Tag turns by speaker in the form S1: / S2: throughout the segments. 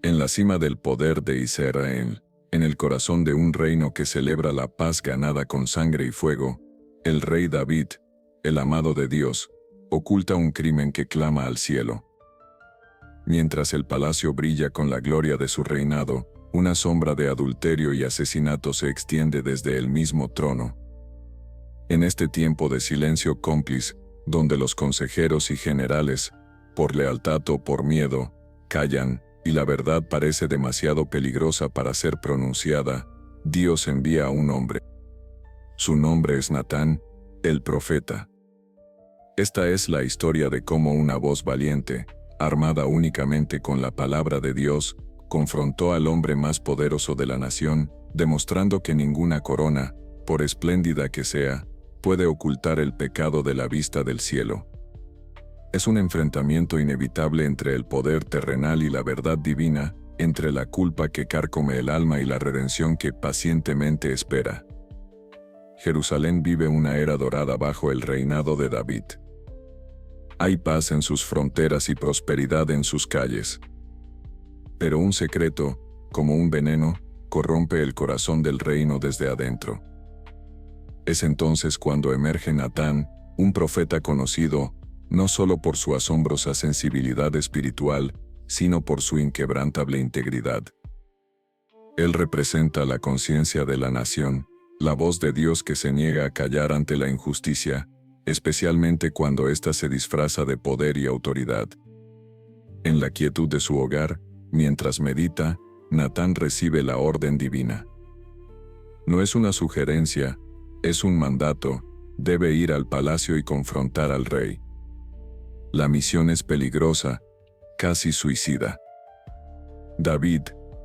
S1: En la cima del poder de Israel, en el corazón de un reino que celebra la paz ganada con sangre y fuego, el rey David, el amado de Dios, oculta un crimen que clama al cielo. Mientras el palacio brilla con la gloria de su reinado, una sombra de adulterio y asesinato se extiende desde el mismo trono. En este tiempo de silencio cómplice, donde los consejeros y generales, por lealtad o por miedo, callan, y la verdad parece demasiado peligrosa para ser pronunciada, Dios envía a un hombre. Su nombre es Natán, el profeta. Esta es la historia de cómo una voz valiente, armada únicamente con la palabra de Dios, confrontó al hombre más poderoso de la nación, demostrando que ninguna corona, por espléndida que sea, puede ocultar el pecado de la vista del cielo. Es un enfrentamiento inevitable entre el poder terrenal y la verdad divina, entre la culpa que carcome el alma y la redención que pacientemente espera. Jerusalén vive una era dorada bajo el reinado de David. Hay paz en sus fronteras y prosperidad en sus calles. Pero un secreto, como un veneno, corrompe el corazón del reino desde adentro. Es entonces cuando emerge Natán, un profeta conocido, no solo por su asombrosa sensibilidad espiritual, sino por su inquebrantable integridad. Él representa la conciencia de la nación, la voz de Dios que se niega a callar ante la injusticia, especialmente cuando ésta se disfraza de poder y autoridad. En la quietud de su hogar, mientras medita, Natán recibe la orden divina. No es una sugerencia, es un mandato, debe ir al palacio y confrontar al rey. La misión es peligrosa, casi suicida. David,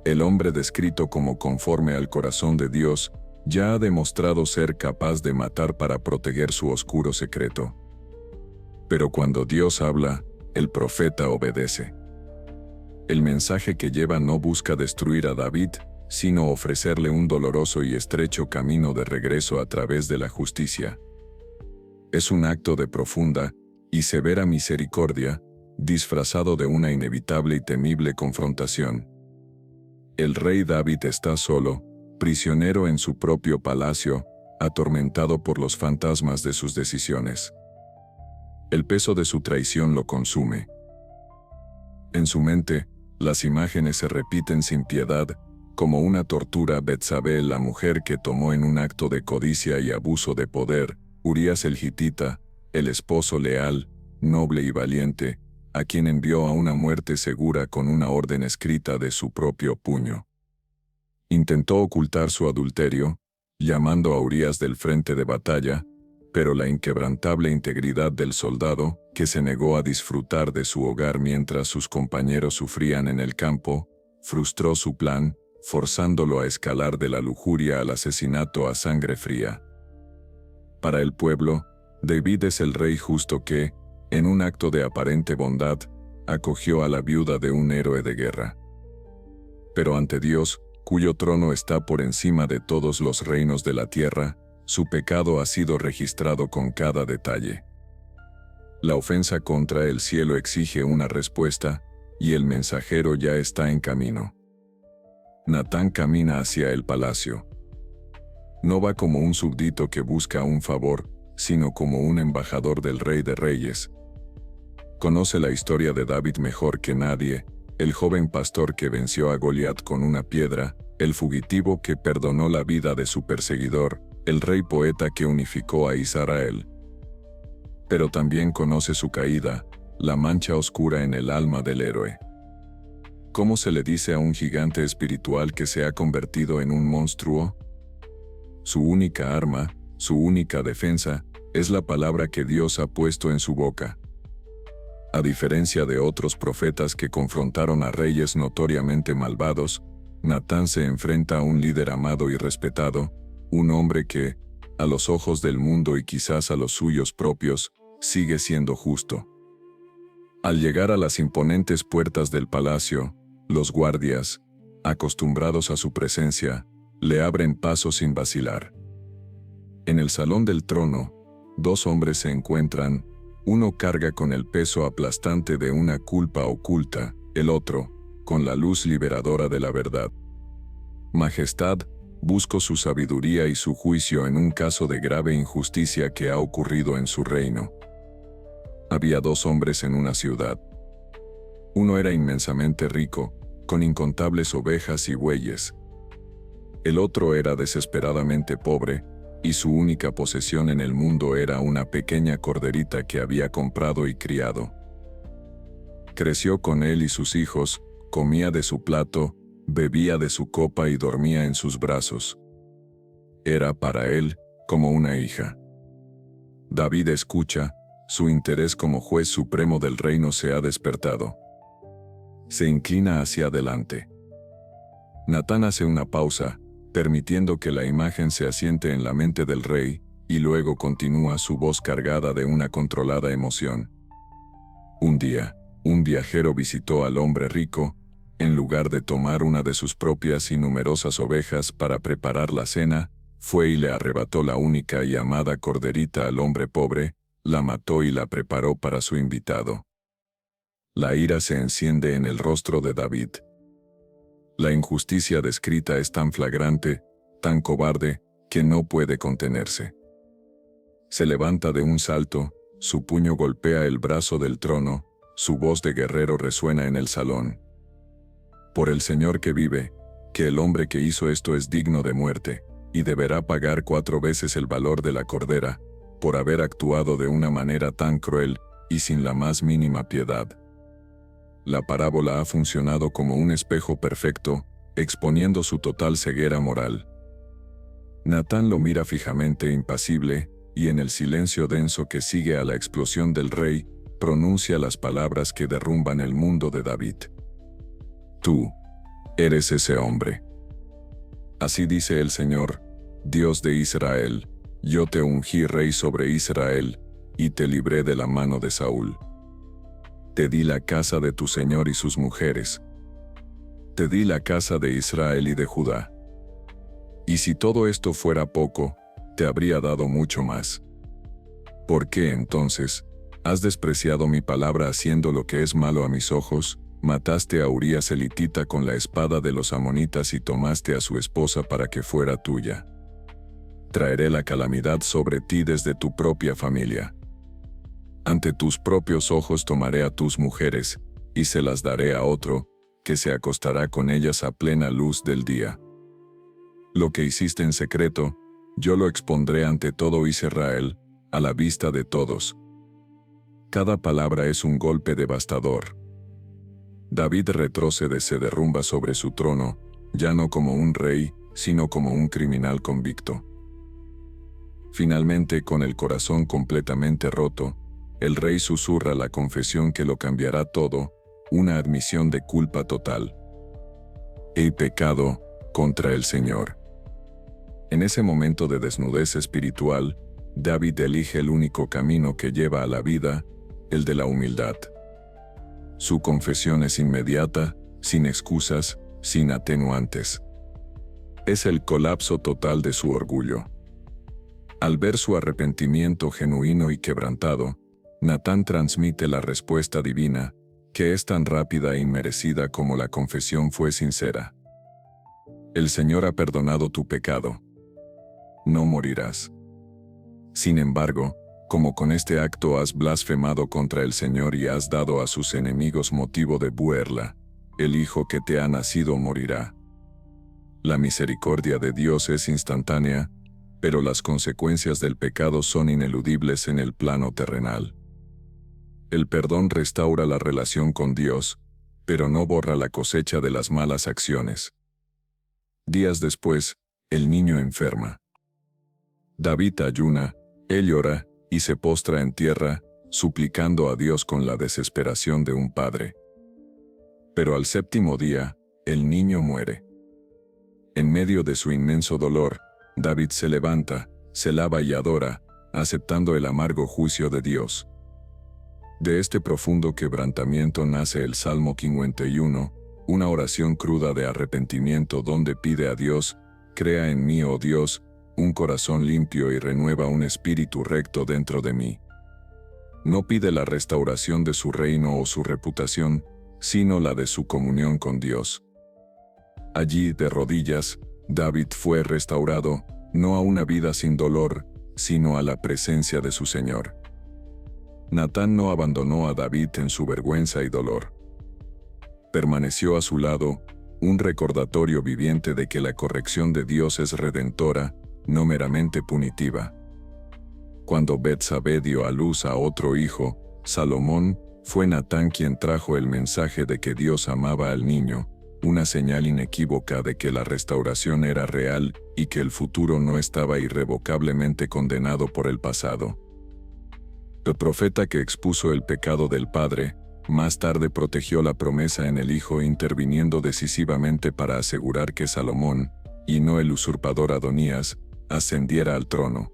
S1: el hombre descrito como conforme al corazón de Dios, ya ha demostrado ser capaz de matar para proteger su oscuro secreto. Pero cuando Dios habla, el profeta obedece. El mensaje que lleva no busca destruir a David, sino ofrecerle un doloroso y estrecho camino de regreso a través de la justicia. Es un acto de profunda y severa misericordia, disfrazado de una inevitable y temible confrontación. El rey David está solo, prisionero en su propio palacio, atormentado por los fantasmas de sus decisiones. El peso de su traición lo consume. En su mente, las imágenes se repiten sin piedad, como una tortura. Betsabé, la mujer que tomó en un acto de codicia y abuso de poder, Urías el Hitita, el esposo leal, noble y valiente, a quien envió a una muerte segura con una orden escrita de su propio puño. Intentó ocultar su adulterio, llamando a Urías del frente de batalla, pero la inquebrantable integridad del soldado, que se negó a disfrutar de su hogar mientras sus compañeros sufrían en el campo, frustró su plan, forzándolo a escalar de la lujuria al asesinato a sangre fría. Para el pueblo, David es el rey justo que, en un acto de aparente bondad, acogió a la viuda de un héroe de guerra. Pero ante Dios, cuyo trono está por encima de todos los reinos de la tierra, su pecado ha sido registrado con cada detalle. La ofensa contra el cielo exige una respuesta, y el mensajero ya está en camino. Natán camina hacia el palacio. No va como un súbdito que busca un favor, sino como un embajador del Rey de Reyes. Conoce la historia de David mejor que nadie, el joven pastor que venció a Goliat con una piedra, el fugitivo que perdonó la vida de su perseguidor, el rey poeta que unificó a Israel. Pero también conoce su caída, la mancha oscura en el alma del héroe. ¿Cómo se le dice a un gigante espiritual que se ha convertido en un monstruo? Su única arma, su única defensa, es la palabra que Dios ha puesto en su boca. A diferencia de otros profetas que confrontaron a reyes notoriamente malvados, Natán se enfrenta a un líder amado y respetado, un hombre que, a los ojos del mundo y quizás a los suyos propios, sigue siendo justo. Al llegar a las imponentes puertas del palacio, los guardias, acostumbrados a su presencia, le abren paso sin vacilar. En el salón del trono, dos hombres se encuentran, uno carga con el peso aplastante de una culpa oculta, el otro, con la luz liberadora de la verdad. Majestad, busco su sabiduría y su juicio en un caso de grave injusticia que ha ocurrido en su reino. Había 2 hombres en una ciudad. Uno era inmensamente rico, con incontables ovejas y bueyes. El otro era desesperadamente pobre, y su única posesión en el mundo era una pequeña corderita que había comprado y criado. Creció con él y sus hijos, comía de su plato, bebía de su copa y dormía en sus brazos. Era para él como una hija. David escucha, su interés como juez supremo del reino se ha despertado. Se inclina hacia adelante. Natán hace una pausa, permitiendo que la imagen se asiente en la mente del rey, y luego continúa su voz cargada de una controlada emoción. Un día, un viajero visitó al hombre rico. En lugar de tomar una de sus propias y numerosas ovejas para preparar la cena, fue y le arrebató la única y amada corderita al hombre pobre, la mató y la preparó para su invitado. La ira se enciende en el rostro de David. La injusticia descrita es tan flagrante, tan cobarde, que no puede contenerse. Se levanta de un salto, su puño golpea el brazo del trono, su voz de guerrero resuena en el salón. Por el Señor que vive, que el hombre que hizo esto es digno de muerte, y deberá pagar 4 veces el valor de la cordera, por haber actuado de una manera tan cruel, y sin la más mínima piedad. La parábola ha funcionado como un espejo perfecto, exponiendo su total ceguera moral. Natán lo mira fijamente impasible, y en el silencio denso que sigue a la explosión del rey, pronuncia las palabras que derrumban el mundo de David. Tú eres ese hombre. Así dice el Señor, Dios de Israel, yo te ungí rey sobre Israel, y te libré de la mano de Saúl. Te di la casa de tu Señor y sus mujeres. Te di la casa de Israel y de Judá. Y si todo esto fuera poco, te habría dado mucho más. ¿Por qué entonces has despreciado mi palabra haciendo lo que es malo a mis ojos? Mataste a Urías elitita con la espada de los amonitas y tomaste a su esposa para que fuera tuya. Traeré la calamidad sobre ti desde tu propia familia. Ante tus propios ojos tomaré a tus mujeres, y se las daré a otro, que se acostará con ellas a plena luz del día. Lo que hiciste en secreto, yo lo expondré ante todo Israel, a la vista de todos. Cada palabra es un golpe devastador. David retrocede, se derrumba sobre su trono, ya no como un rey, sino como un criminal convicto. Finalmente, con el corazón completamente roto, el rey susurra la confesión que lo cambiará todo, una admisión de culpa total. He pecado contra el Señor. En ese momento de desnudez espiritual, David elige el único camino que lleva a la vida, el de la humildad. Su confesión es inmediata, sin excusas, sin atenuantes. Es el colapso total de su orgullo. Al ver su arrepentimiento genuino y quebrantado, Natán transmite la respuesta divina, que es tan rápida e inmerecida como la confesión fue sincera. El Señor ha perdonado tu pecado. No morirás. Sin embargo, como con este acto has blasfemado contra el Señor y has dado a sus enemigos motivo de burla, el hijo que te ha nacido morirá. La misericordia de Dios es instantánea, pero las consecuencias del pecado son ineludibles en el plano terrenal. El perdón restaura la relación con Dios, pero no borra la cosecha de las malas acciones. Días después, el niño enferma. David ayuna, él llora, y se postra en tierra, suplicando a Dios con la desesperación de un padre. Pero al 7º día, el niño muere. En medio de su inmenso dolor, David se levanta, se lava y adora, aceptando el amargo juicio de Dios. De este profundo quebrantamiento nace el Salmo 51, una oración cruda de arrepentimiento donde pide a Dios, crea en mí, oh Dios, un corazón limpio y renueva un espíritu recto dentro de mí. No pide la restauración de su reino o su reputación, sino la de su comunión con Dios. Allí, de rodillas, David fue restaurado, no a una vida sin dolor, sino a la presencia de su Señor. Natán no abandonó a David en su vergüenza y dolor. Permaneció a su lado, un recordatorio viviente de que la corrección de Dios es redentora, no meramente punitiva. Cuando Betsabé dio a luz a otro hijo, Salomón, fue Natán quien trajo el mensaje de que Dios amaba al niño, una señal inequívoca de que la restauración era real y que el futuro no estaba irrevocablemente condenado por el pasado. El profeta que expuso el pecado del padre, más tarde protegió la promesa en el hijo interviniendo decisivamente para asegurar que Salomón, y no el usurpador Adonías, ascendiera al trono.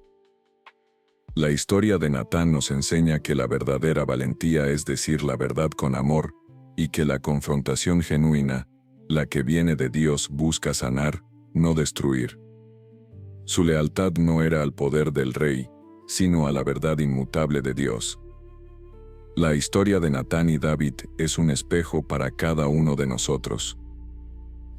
S1: La historia de Natán nos enseña que la verdadera valentía es decir la verdad con amor, y que la confrontación genuina, la que viene de Dios, busca sanar, no destruir. Su lealtad no era al poder del rey, sino a la verdad inmutable de Dios. La historia de Natán y David es un espejo para cada uno de nosotros.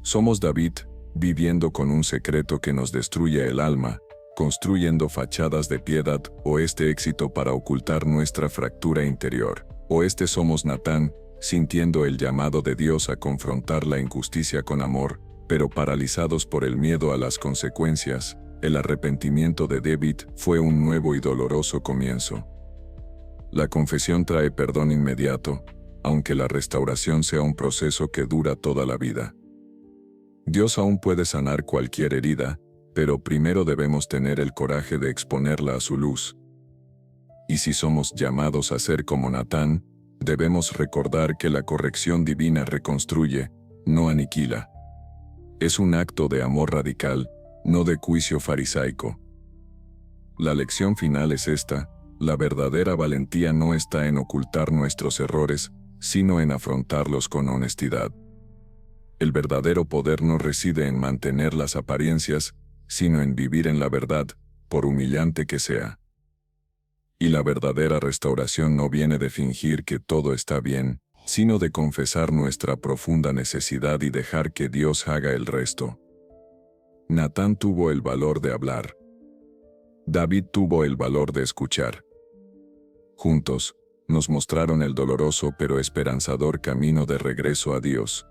S1: Somos David, viviendo con un secreto que nos destruye el alma, construyendo fachadas de piedad, o este éxito para ocultar nuestra fractura interior, o somos Natán, sintiendo el llamado de Dios a confrontar la injusticia con amor, pero paralizados por el miedo a las consecuencias. El arrepentimiento de David fue un nuevo y doloroso comienzo. La confesión trae perdón inmediato, aunque la restauración sea un proceso que dura toda la vida. Dios aún puede sanar cualquier herida, pero primero debemos tener el coraje de exponerla a su luz. Y si somos llamados a ser como Natán, debemos recordar que la corrección divina reconstruye, no aniquila. Es un acto de amor radical, no de juicio farisaico. La lección final es esta: la verdadera valentía no está en ocultar nuestros errores, sino en afrontarlos con honestidad. El verdadero poder no reside en mantener las apariencias, sino en vivir en la verdad, por humillante que sea. Y la verdadera restauración no viene de fingir que todo está bien, sino de confesar nuestra profunda necesidad y dejar que Dios haga el resto. Natán tuvo el valor de hablar. David tuvo el valor de escuchar. Juntos, nos mostraron el doloroso pero esperanzador camino de regreso a Dios.